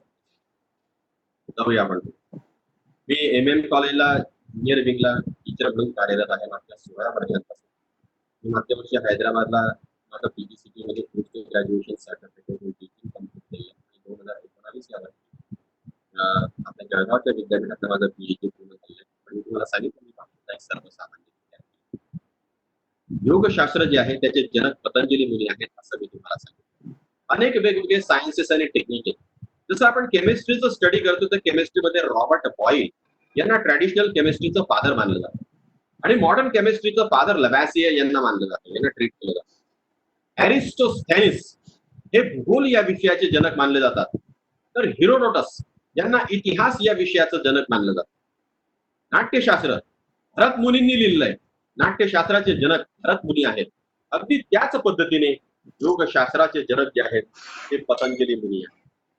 जाऊया आपण. मी MM कॉलेजला ज्युनियर विंगला टीचर म्हणून कार्यरत आहे मागच्या 16 वर्षांपासून. मी मागच्या वर्षी हैदराबादला माझं PGCET मध्ये post graduation certificate teaching complete केलं आणि 2019 या वर्षी आपल्या जळगावच्या विद्यापीठात माझं PhD पूर्ण झालं. पण मी तुम्हाला सांगितलं, मी भारताचा एक सर्वसामान्य विद्यार्थी. योगशास्त्र जे आहे त्याचे जनक पतंजली मुनी आहेत असं मी तुम्हाला सांगितलं. अनेक वेगवेगळे सायन्सेस आणि टेक्निक आहेत. जसं आपण केमिस्ट्रीचं स्टडी करतो तर केमिस्ट्रीमध्ये रॉबर्ट बॉईल यांना ट्रॅडिशनल केमिस्ट्रीचं फादर मानलं जातं आणि मॉडर्न केमिस्ट्रीचं फादर लव्हॅसियर यांना मानलं जातं, यांना ट्रीट केलं जातं. एरिस्टोस्थेनिस हे भूगोल या विषयाचे जनक मानले जातात, तर हिरोडोटस यांना इतिहास या विषयाचं जनक मानलं जातं. नाट्यशास्त्र भरत मुनींनी लिहिलंय. नाट्यशास्त्राचे जनक भरत मुनी आहेत. अगदी त्याच पद्धतीने योगशास्त्राचे जनक जे आहेत ते पतंजली मुनी आहेत.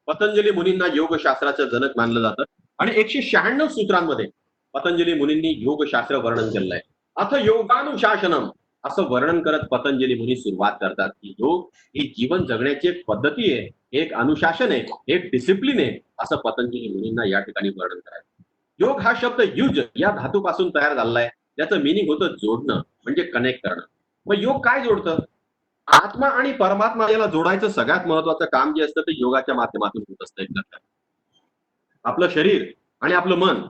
पतंजली मुनींना योगशास्त्राचं जनक मानलं जातं आणि 196 सूत्रांमध्ये पतंजली मुनींनी योगशास्त्र वर्णन केलंय. अथ योगानुशासनम असं वर्णन करत पतंजली मुनी सुरुवात करतात की योग ही जीवन जगण्याची एक पद्धती आहे, एक अनुशासन आहे, एक डिसिप्लिन आहे, असं पतंजली मुनींना या ठिकाणी वर्णन करायचं. योग हा शब्द युज या धातूपासून तयार झालेला आहे, त्याचं मिनिंग होतं जोडणं, म्हणजे कनेक्ट करणं. मग योग काय जोडतं? आत्मा आणि परमात्मा याला जोडायचं सगळ्यात महत्वाचं काम जे असतं ते योगाच्या माध्यमातून होत असतं. आपलं शरीर आणि आपलं मन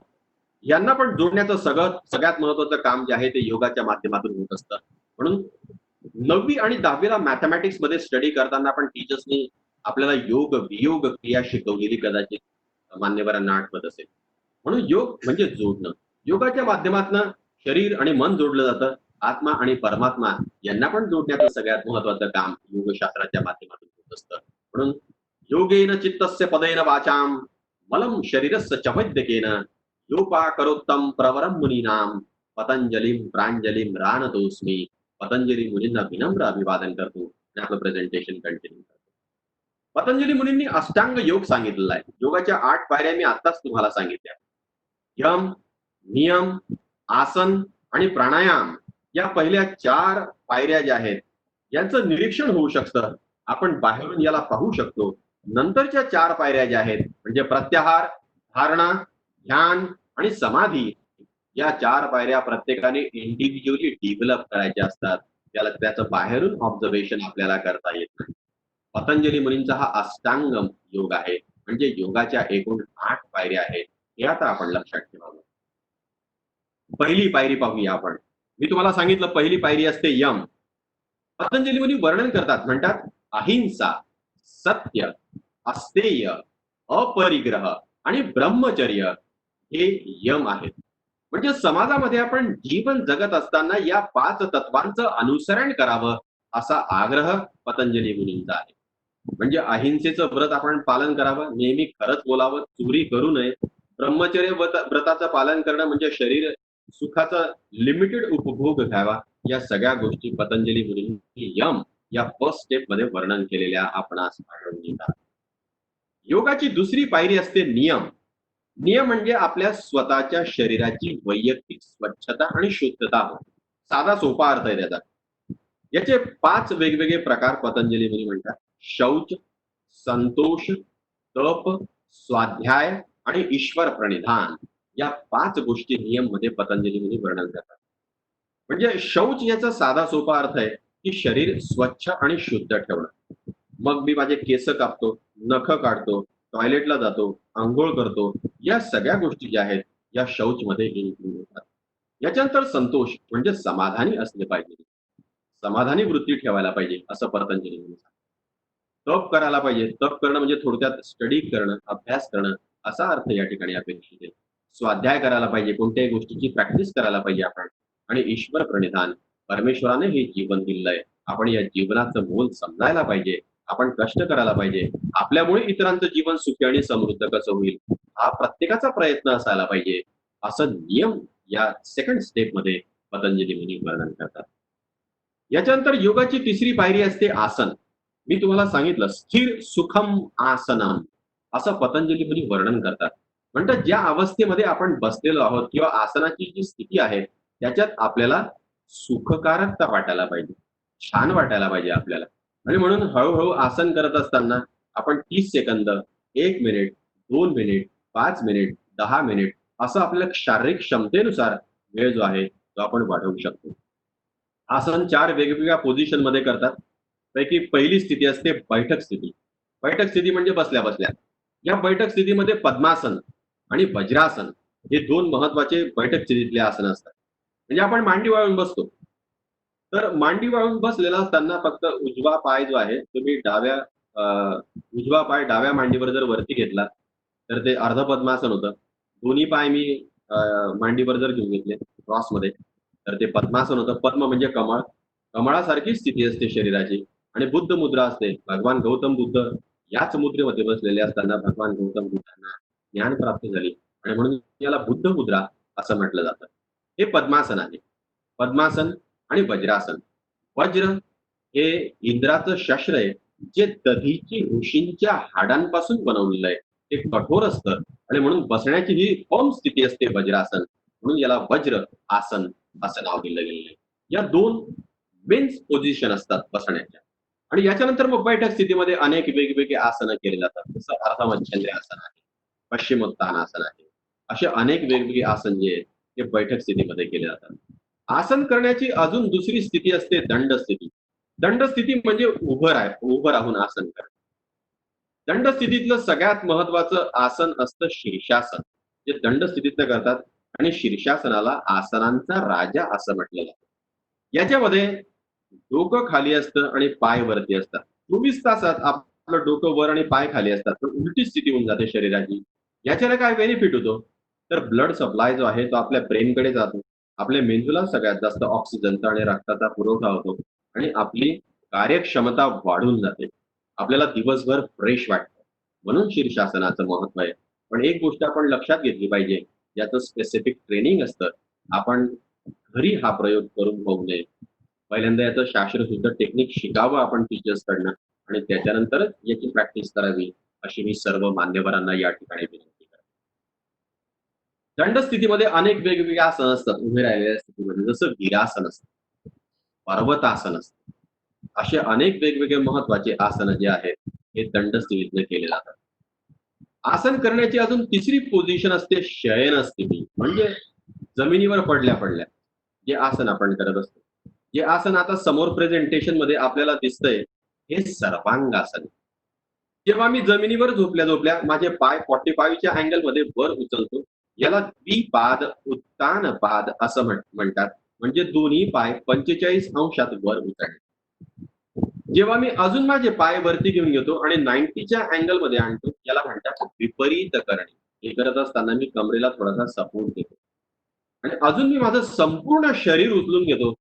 यांना पण जोडण्याचं सगळ्यात महत्वाचं काम जे आहे ते योगाच्या माध्यमातून होत असतं. म्हणून 9वी आणि 10वीला मॅथमॅटिक्स मध्ये स्टडी करताना पण टीचर्सनी आपल्याला योग वियोग क्रिया शिकवलेली कदाचित मान्यवरांना आठवत असेल. म्हणून योग म्हणजे जोडणं. योगाच्या माध्यमातून शरीर आणि मन जोडलं जातं. आत्मा आणि परमात्मा यांना पण जोडण्याचं सगळ्यात महत्वाचं काम योगशास्त्राच्या माध्यमातून होत असतं. म्हणून योगेन चित्तस्य पदेन वाचाम मलम शरीरस्य च वैद्यकेन योपाकरोत्तम प्रवरम मुनीनाम पतंजलीम प्रांजलीम रानतोस्मी. पतंजली मुनींना विनम्र अभिवादन करतो आणि आपलं प्रेझेंटेशन कंटिन्यू करतो. पतंजली मुनींनी अष्टांग योग सांगितलेला आहे. योगाच्या 8 पायऱ्या मी आताच तुम्हाला सांगितल्या. यम, नियम, आसन आणि प्राणायाम या पहिल्या 4 पायऱ्या ज्या आहेत यांचं निरीक्षण होऊ शकतं. आपण बाहेरून याला पाहू शकतो. नंतरच्या 4 पायऱ्या ज्या आहेत म्हणजे प्रत्याहार, धारणा, ध्यान आणि समाधी या 4 पायऱ्या प्रत्येकाने इंडिव्हिज्युअली डेव्हलप करायच्या असतात. त्याचं बाहेरून ऑब्झर्वेशन आपल्याला करता येत नाही. पतंजली मुनींचा हा अष्टांग योग आहे, म्हणजे योगाच्या एकूण 8 पायऱ्या आहेत. हे आता आपण लक्षात ठेवावं. पहिली पायरी पाहूया आपण. मी तुम्हाला सांगितलं पहिली पायरी असते यम. पतंजली मुनी वर्णन करतात, म्हणतात अहिंसा, सत्य, अस्तेय, अपरिग्रह आणि ब्रह्मचर्य हे यम आहेत. म्हणजे समाजामध्ये आपण जीवन जगत असताना या 5 तत्वांचं अनुसरण करावं असा आग्रह पतंजली मुनींचा आहे. म्हणजे अहिंसेचं व्रत आपण पालन करावं, नेहमी खरंच बोलावं, चोरी करू नये. ब्रह्मचर्य व्रताचं पालन करणं म्हणजे शरीर सुखाचा लिमिटेड उपभोग घ्यावा. या सगळ्या गोष्टी पतंजली मुनींनी यम या फर्स्ट स्टेप मध्ये वर्णन केलेल्या आपणास आढळून येतात. योगाची दुसरी पायरी असते नियम. नियम म्हणजे आपल्या स्वतःच्या शरीराची वैयक्तिक स्वच्छता आणि शुद्धता होय. साधा सोपा अर्थ आहे त्याचा. याचे 5 वेगवेगळे प्रकार पतंजली मुनी म्हणतात. शौच, संतोष, तप, स्वाध्याय आणि ईश्वर प्रणिधान या 5 गोष्टी नियम मध्ये पतंजली मुनी वर्णन करतात. म्हणजे शौच याचा साधा सोपा अर्थ आहे की शरीर स्वच्छ आणि शुद्ध ठेवणं. मग मी माझे केस कापतो, नख काढतो, टॉयलेटला जातो, आंघोळ करतो, या सगळ्या गोष्टी ज्या आहेत या शौच मध्ये इन्क्लूड होतात. याच्यानंतर संतोष म्हणजे समाधानी असले पाहिजे, समाधानी वृत्ती ठेवायला पाहिजे असं पतंजली मुनी सांगतात. तप करायला पाहिजे. तप करणं म्हणजे थोडक्यात स्टडी करणं, अभ्यास करणं असा अर्थ या ठिकाणी अपेक्षित आहे. स्वाध्याय करायला पाहिजे, कोणत्याही गोष्टीची प्रॅक्टिस करायला पाहिजे आपण. आणि ईश्वर प्रणिधान, परमेश्वराने हे जीवन दिलंय, आपण या जीवनाचं मोल समजायला पाहिजे. आपण कष्ट करायला पाहिजे. आपल्यामुळे इतरांचं जीवन सुखी आणि समृद्ध कसं होईल हा प्रत्येकाचा प्रयत्न असायला पाहिजे, असं नियम या सेकंड स्टेप मध्ये पतंजली मुनी वर्णन करतात. याच्यानंतर योगाची तिसरी पायरी असते आसन. मी तुम्हाला सांगितलं स्थिर सुखम आसनम असं पतंजली मुनी वर्णन करतात. म्हणतात ज्या अवस्थेमध्ये आपण बसलेलो आहोत किंवा आसनाची जी स्थिती आहे त्याच्यात आपल्याला सुखकारकता वाटायला पाहिजे, छान वाटायला पाहिजे आपल्याला. आणि म्हणून हळूहळू आसन करत असताना आपण 30 second, 1 minute, 2 minute, 5 minute, 10 minute असं आपल्या शारीरिक क्षमतेनुसार वेळ जो आहे तो आपण वाढवू शकतो. आसन 4 वेगवेगळ्या पोझिशन मध्ये करतात. पैकी पहिली स्थिती असते बैठक स्थिती. बैठक स्थिती म्हणजे बसल्या बसल्या. या बैठक स्थितीमध्ये पद्मासन आणि वज्रासन हे 2 महत्वाचे बैठक स्थितीतले आसन असतात. म्हणजे आपण मांडी वाळून बसतो. तर मांडी वाळून बसलेला असताना फक्त उजवा पाय जो आहे तुम्ही उजवा पाय डाव्या मांडीवर जर वरती घेतला तर ते अर्ध पद्मासन होतं. दोन्ही पाय मी मांडीवर जर घेऊन घेतले क्रॉसमध्ये तर ते पद्मासन होतं. पद्म म्हणजे कमळ, कमळासारखी स्थिती असते शरीराची. आणि बुद्ध मुद्रा असते. भगवान गौतम बुद्ध याच मुद्रेमध्ये बसलेले असताना भगवान गौतम बुद्धांना ज्ञान प्राप्त झाली आणि म्हणून याला बुद्ध मुद्रा असं म्हटलं जातं. हे पद्मासन आहे. पद्मासन आणि वज्रासन. वज्र हे इंद्राचं शस्त्र आहे जे दधीची ऋषींच्या हाडांपासून बनवलेलं आहे. ते कठोर असतं आणि म्हणून बसण्याची ही फॉर्म स्थिती असते वज्रासन, म्हणून याला वज्र आसन असं नाव दिलं गेलेलं आहे. या 2 मेन्स पोझिशन असतात बसण्याच्या. आणि याच्यानंतर मग बैठक स्थितीमध्ये अनेक वेगवेगळे आसनं केले जातात. जसं अर्धमच्छंद्र आसन आहे, पश्चिमोत्तान आहे. असे अनेक वेगवेगळे आसन जे आहेत ते बैठक स्थितीमध्ये केले जातात. आसन करण्याची अजून दुसरी स्थिती असते दंड स्थिती. दंड स्थिती म्हणजे उभं राहून आसन करणं. दंड स्थितीतलं सगळ्यात महत्वाचं आसन असतं शीर्षासन, जे दंड स्थितीतलं करतात. आणि शीर्षासनाला आसनांचा राजा असं म्हटलं जातं. याच्यामध्ये डोकं खाली असतं आणि पाय वरती असतात. 24 तासात आपलं डोकं वर आणि पाय खाली असतात, तर उलटी स्थिती होऊन जाते शरीराची. याच्याला काय बेनिफिट होतो तर ब्लड सप्लाय जो आहे तो आपल्या ब्रेनकडे जातो. आपल्या मेंदूला सगळ्यात जास्त ऑक्सिजनचा आणि रक्ताचा पुरवठा होतो आणि आपली कार्यक्षमता वाढून जाते. आपल्याला दिवसभर फ्रेश वाटतं. म्हणून शीर्षासनाचं महत्व आहे. पण एक गोष्ट आपण लक्षात घेतली पाहिजे, याचं स्पेसिफिक ट्रेनिंग असतं. आपण घरी हा प्रयोग करून होऊ नये. पहिल्यांदा याचं शास्त्र सुद्धा टेक्निक शिकावं आपण टीचर्स कडनं आणि त्याच्यानंतरच याची प्रॅक्टिस करावी अशी मी सर्व मान्यवरांना या ठिकाणी विनंती करतो. दंड स्थितीमध्ये अनेक वेगवेगळे आसन असतात उभे राहिलेल्या स्थितीमध्ये. जसं वीरासन असतं, पर्वतासन असतं. असे अनेक वेगवेगळे महत्वाचे आसन जे आहेत हे दंड स्थितीतले केले जातात. आसन करण्याची अजून तिसरी पोझिशन असते शयन स्थिती, म्हणजे जमिनीवर पडल्या पडल्या जे आसन आपण करत असतो. जे आसन आता समोर प्रेझेंटेशन मध्ये आपल्याला दिसतंय हे सर्वांगासन. जेव्हा मी जमिनीवर झोपल्या झोपल्या माझे पाय 45च्या अँगल मध्ये वर उचलतो, याला द्विपाद उत्तान पाद असं म्हणतात. म्हणजे दोन्ही पाय 45 अंशात वर उचलणे. जेव्हा मी अजून माझे पाय वरती घेऊन घेतो आणि 90च्या अँगल मध्ये आणतो, याला म्हणतात विपरीत करणे. हे करत असताना मी कमरेला थोडासा सपोर्ट देतो आणि अजून मी माझं संपूर्ण शरीर उचलून घेतो,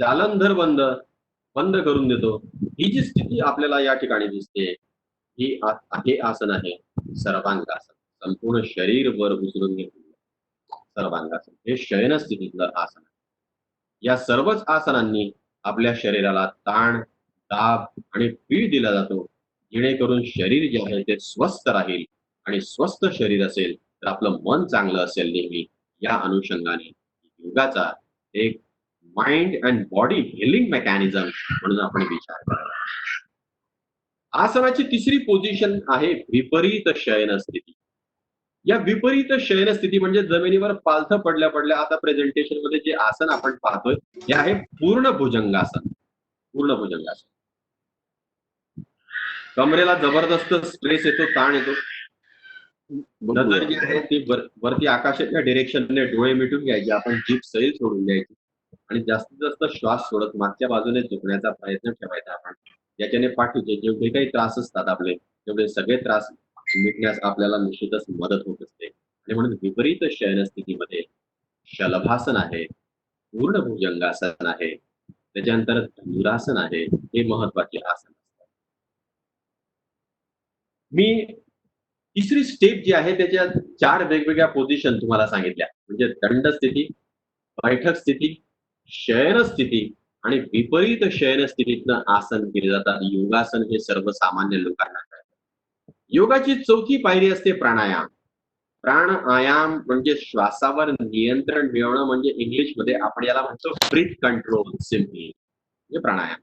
जालंधर बंद बंद करून देतो. ही जी स्थिती आपल्याला या ठिकाणी दिसते ही हे आसन आहे सर्वांगासन. संपूर्ण शरीर वर उचलून घेतलेलं सर्वांगासन हे शयन स्थितीतलं आसन आहे. या सर्वच आसनांनी आपल्या शरीराला ताण, दाब आणि पीळ दिला जातो, जेणेकरून शरीर जे आहे ते स्वस्थ राहील. आणि स्वस्थ शरीर असेल तर आपलं मन चांगलं असेल नेहमी. या अनुषंगाने योगाचा एक mind and body healing mechanism म्हणून आपण विचार करावा. आसनाची तिसरी पोझिशन आहे विपरीत शयन स्थिती. या विपरीत शयन स्थिती म्हणजे जमिनीवर पालथं पडल्या पडल्या आता प्रेझेंटेशन मध्ये जे आसन आपण पाहतोय हे आहे पूर्ण भुजंगासन. पूर्ण भुजंगासन. कमरेला जबरदस्त स्ट्रेस येतो, ताण येतो. नजर जी आहे ती वरती आकाशाच्या डिरेक्शनने डोळे मिटून घ्यायचे, आपण जीभ सैल सोडून द्यायची आणि जास्तीत जास्त श्वास सोडत मागच्या बाजूने झुकण्याचा प्रयत्न ठेवायचा आपण. याच्याने पाठीचे जेवढे काही त्रास असतात आपले तेवढे सगळे त्रास मिटण्यास आपल्याला निश्चितच मदत होत असते. आणि म्हणून विपरीत शयन स्थितीमध्ये शलभासन आहे, पूर्ण भुजंगासन आहे, त्याच्यानंतर धनुरासन आहे, हे महत्वाचे आसन असतात. मी तिसरी स्टेप जी आहे त्याच्या 4 वेगवेगळ्या पोझिशन तुम्हाला सांगितल्या, म्हणजे दंड स्थिती, बैठक स्थिती, शयन स्थिती आणि विपरीत शयन स्थितीतनं आसन केले जातात. योगासन हे सर्वसामान्य लोकांना कळतं. योगाची चौथी पायरी असते प्राणायाम. प्राणायाम म्हणजे श्वासावर नियंत्रण मिळवणं, म्हणजे इंग्लिशमध्ये आपण याला म्हणतो ब्रीथ कंट्रोल सिम्पली, म्हणजे प्राणायाम.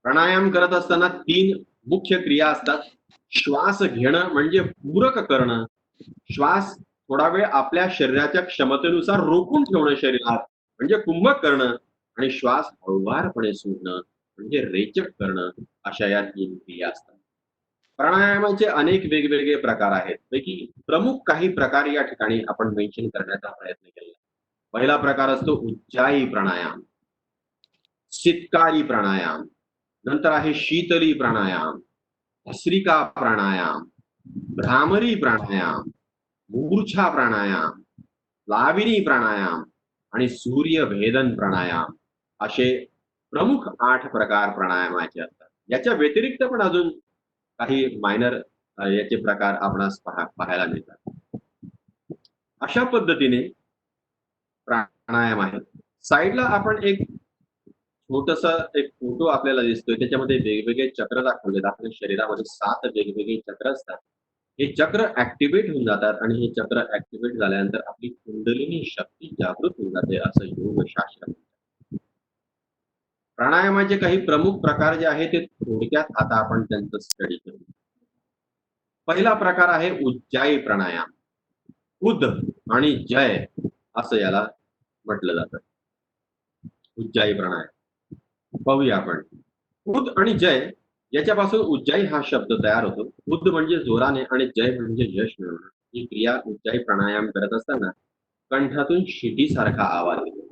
प्राणायाम करत असताना 3 मुख्य क्रिया असतात. श्वास घेणं म्हणजे पूरक करणं, श्वास थोडा वेळ आपल्या शरीराच्या क्षमतेनुसार रोखून ठेवणं शरीरात म्हणजे कुंभक करणं, आणि श्वास हळुवारपणे सोडणं म्हणजे रेचक करणं, अशा या 3 क्रिया असतात. प्राणायामाचे अनेक वेगवेगळे प्रकार आहेत, पैकी प्रमुख काही प्रकार या ठिकाणी आपण मेन्शन करण्याचा प्रयत्न केला. पहिला प्रकार असतो उज्जाई प्राणायाम, शीतकारी प्राणायाम, नंतर आहे शीतली प्राणायाम, भस्त्रिका प्राणायाम, भ्रामरी प्राणायाम, मूर्छा प्राणायाम, लाविनी प्राणायाम आणि सूर्यभेदन प्राणायाम, असे प्रमुख 8 प्रकार प्राणायामाचे असतात. याच्या व्यतिरिक्त पण अजून काही मायनर याचे प्रकार आपणास पाहायला मिळतात. अशा पद्धतीने प्राणायाम आहे. साईडला आपण एक छोटसा एक फोटो आपल्याला दिसतोय, त्याच्यामध्ये वेगवेगळे चक्र दाखवलेत. आपल्या शरीरामध्ये 7 वेगवेगळे चक्र असतात. हे चक्र ऍक्टिव्हेट होऊन जातात आणि हे चक्र ऍक्टिव्हेट झाल्यानंतर आपली कुंडलिनी शक्ती जागृत होऊन जाते, असं योगशास्त्र. प्राणायामाचे काही प्रमुख प्रकार जे आहेत ते थोडक्यात आता आपण त्यांचं स्टडी करू. पहिला प्रकार आहे उज्जाई प्राणायाम. उद आणि जय असं याला म्हटलं जातं. उज्जाई प्राणायाम पाहूया आपण. उद आणि जय याच्यापासून उज्जाई हा शब्द तयार होतो. उद म्हणजे जोराने आणि जय म्हणजे यश मिळवणं. ही क्रिया उज्जाई प्राणायाम करत असताना कंठातून शिटीसारखा आवाज येतो.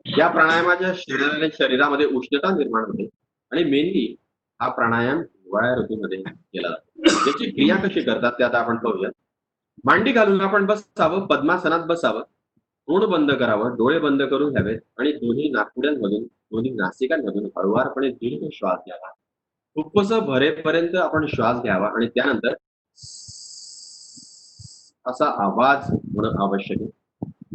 या प्राणायामाच्या शरीरामध्ये उष्णता निर्माण होते आणि मेनली हा प्राणायाम हिवाळ्या ऋतूमध्ये केला जातो. याची क्रिया कशी करतात ते आता आपण पाहूया. मांडी घालून आपण बसावं, पद्मासनात बसावं, तोंड बंद करावं, डोळे बंद करून घ्यावेत आणि दोन्ही नाकपुड्यांमधून दोन्ही नासिकांमधून हळुवारपणे दीर्घ श्वास घ्यावा. खूपच भरेपर्यंत आपण श्वास घ्यावा आणि त्यानंतर असा आवाज होणं आवश्यक आहे.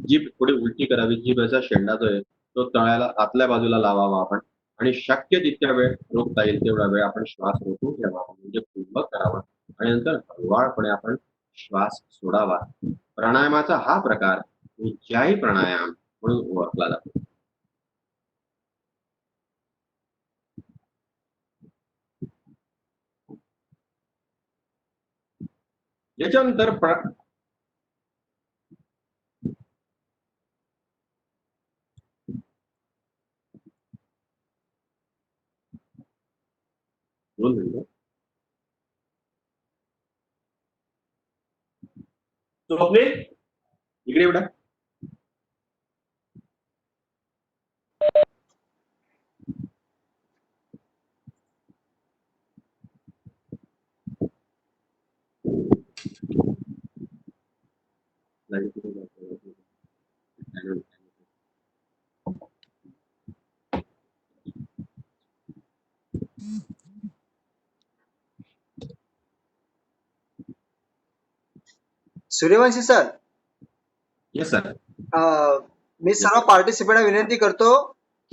जीभ थोडी उलटी करावी, जीभचा शेंडा जो आहे तो तळ्याला आतल्या बाजूला लावावा आपण, आणि शक्य तितक्या वेळ रोखता येईल तेवढा वेळ आपण श्वास रोखून ठेवावा, म्हणजे कुंभक करावा आणि नंतर हळुवारपणे आपण श्वास सोडावा. प्राणायामाचा हा प्रकार उज्जाई प्राणायाम म्हणून ओळखला जातो. याच्यानंतर स्वप्नील इकडे एवढा सूर्यवंशी सर. Yes sir. मी सर्व पार्टिसिपेंटला विनंती करतो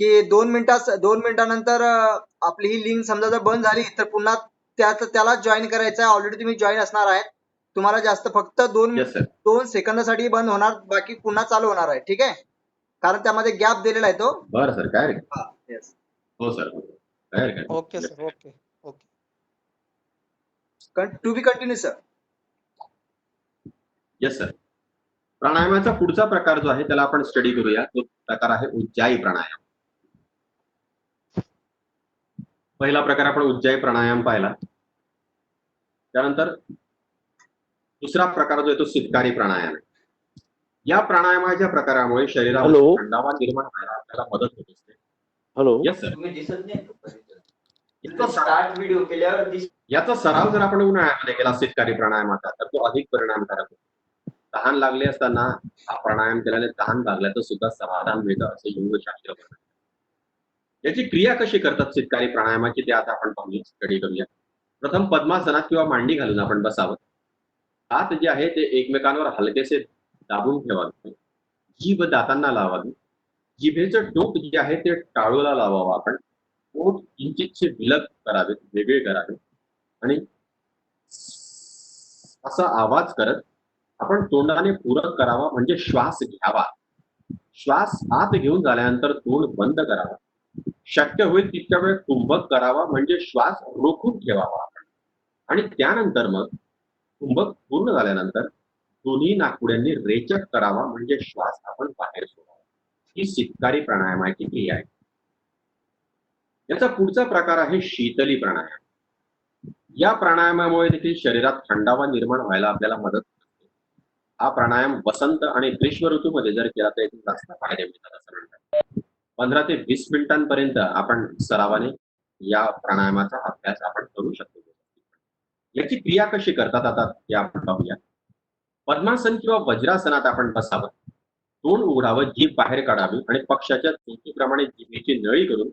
की 2 मिनिटानंतर आपली ही लिंक समजा जर बंद झाली तर पुन्हा त्याला जॉईन करायचं आहे. ऑलरेडी तुम्ही जॉईन असणार आहेत. तुम्हाला जास्त फक्त 2 सेकंदासाठी बंद होणार, बाकी पुन्हा चालू होणार आहे. ठीक आहे, कारण त्यामध्ये गॅप दिलेला आहे तो. बरं सर, काय येस. हो सर, काय okay sir. Okay okay. To be continue sir. Yes sir. प्राणायामाचा पुढचा प्रकार जो आहे त्याला आपण स्टडी करूया. तो प्रकार आहे उज्जाई प्राणायाम. पहिला प्रकार आपण उज्जाई प्राणायाम पाहिला. त्यानंतर दुसरा प्रकार जो आहे तो शीतकारी प्राणायाम आहे. या प्राणायामाच्या प्रकारामुळे शरीरामध्ये हॅलो. थंडावा निर्माण व्हायला आपल्याला मदत होत असते. हॅलो. Yes sir. तुम्ही दिसत नाही याचा सराव- स्टार्ट व्हिडिओ केल्यावर याचा सराव जर आपण उन्हाळ्यामध्ये केला शीतकारी प्राणायामाचा तर तो अधिक परिणामकारक होतो. तहान लागली असताना हा प्राणायाम केल्याने तहान लागल्याचं सुद्धा समाधान मिळतं असे योगशास्त्र म्हणतात. याची क्रिया कशी करतात शीतकारी प्राणायामाची ते आता आपण पाहूया, स्टडी करूया. प्रथम पद्मासनात किंवा मांडी घालून आपण बसावं. हात जे आहे ते एकमेकांवर हलकेसे दाबून ठेवावे. जीभ दातांना लावावी. जिभेचं टोक जे आहे ते टाळूला लावावं आपण. पोट किंचितसे विलग करावे, वेगळे करावे आणि असा आवाज करत आपण तोंडाने पूरक करावा म्हणजे श्वास घ्यावा. श्वास आत घेऊन झाल्यानंतर तोंड बंद करावा. शक्य होईल तितक्या वेळ कुंभक करावा म्हणजे श्वास रोखून ठेवावा आपण. आणि त्यानंतर मग कुंभक पूर्ण झाल्यानंतर दोन्ही नाकपुड्यांनी रेचक करावा म्हणजे श्वास आपण बाहेर सोडावा. ही शीतकारी प्राणायामाची क्रिया आहे. याचा पुढचा प्रकार आहे शीतली प्राणायाम. या प्राणायामामुळे देखील शरीरात थंडावा निर्माण व्हायला आपल्याला मदत होते. हा प्राणायाम वसंत आणि ग्रीष्म ऋतूमध्ये जर केला तर याचे जास्त फायदे मिळतात असं म्हणतात. 15 ते 20 मिनिटांपर्यंत आपण सरावाने या प्राणायामाचा अभ्यास आपण करू शकतो. याची क्रिया कशी करतात आता हे आपण पाहूया. पद्मासन किंवा वज्रासनात आपण बसावं. तोंड उघडावं, जीभ बाहेर काढावी आणि पक्षाच्या चुकीप्रमाणे जिभेची नळी करून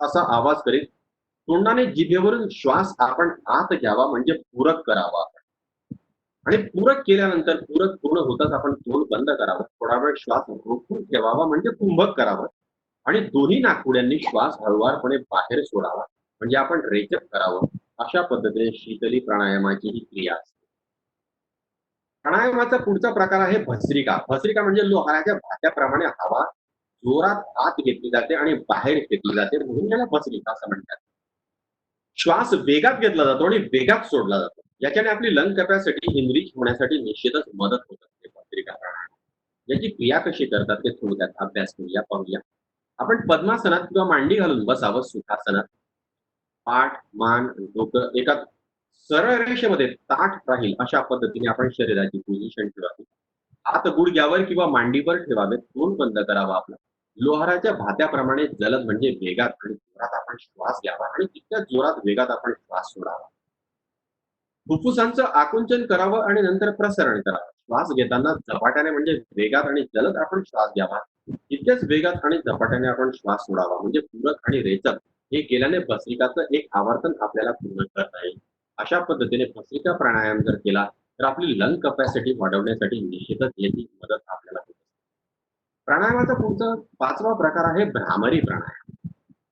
असा आवाज करीत तोंडाने जिभेवरून श्वास आपण आत घ्यावा म्हणजे पूरक करावा. आणि पूरक केल्यानंतर पूरक पूर्ण होताच आपण तोंड बंद करावं. थोडा वेळ श्वास रोखून ठेवावा म्हणजे कुंभक करावं. आणि दोन्ही नाकपुड्यांनी श्वास हळुवारपणे बाहेर सोडावा म्हणजे आपण रेचक करावं. अशा पद्धतीने शीतली प्राणायामाची ही क्रिया असते. प्राणायामाचा पुढचा प्रकार आहे भस्त्रिका. भस्त्रिका म्हणजे लोहाराच्या भात्याप्रमाणे हवा जोरात आत घेतली जाते आणि बाहेर फेकली जाते म्हणून त्याला भस्त्रिका असं म्हणतात. श्वास वेगात घेतला जातो आणि वेगात सोडला जातो. याच्याने आपली लंग कॅपॅसिटी इनरिच होण्यासाठी निश्चितच मदत होत असते भस्त्रिका प्राणायाम. याची क्रिया कशी करतात ते थोडक्यात अभ्यास करूया, पाहूया. आपण पद्मासनात किंवा मांडी घालून बसावं. सुखासनात पाठ, मान, डोकं एका सरळ रेषेमध्ये ताठ राहील अशा पद्धतीने आपण शरीराची पोझिशन ठेवावी. हात गुडघ्यावर किंवा मांडीवर ठेवावे. तोंड बंद करावा आपला. लोहाराच्या भात्याप्रमाणे जलद म्हणजे वेगात आणि जोरात आपण श्वास घ्यावा आणि तितक्या जोरात वेगात आपण श्वास सोडावा. फुफ्फुसांचं आकुंचन करावं आणि नंतर प्रसरण करावं. श्वास घेताना झपाट्याने म्हणजे वेगात आणि जलद आपण श्वास घ्यावा. तितक्याच वेगात आणि झपाट्याने आपण श्वास सोडावा म्हणजे पूरक आणि रेचक. हे केल्याने भस्त्रिकाचं एक आवर्तन आपल्याला पूर्ण करता येईल. अशा पद्धतीने भस्त्रिका प्राणायाम जर केला तर आपली लंग कॅपॅसिटी वाढवण्यासाठी निश्चितच याची मदत आपल्याला होते. प्राणायामाचा पुढचा 5वा प्रकार आहे भ्रामरी प्राणायाम.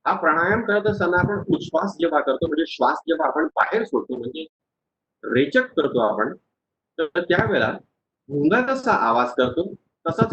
हा प्राणायाम करत असताना आपण उच्छ्वास जेव्हा करतो म्हणजे श्वास जेव्हा आपण बाहेर सोडतो म्हणजे रेचक करतो आपण तर त्यावेळेला भुंगा कसा आवाज करतो तसाच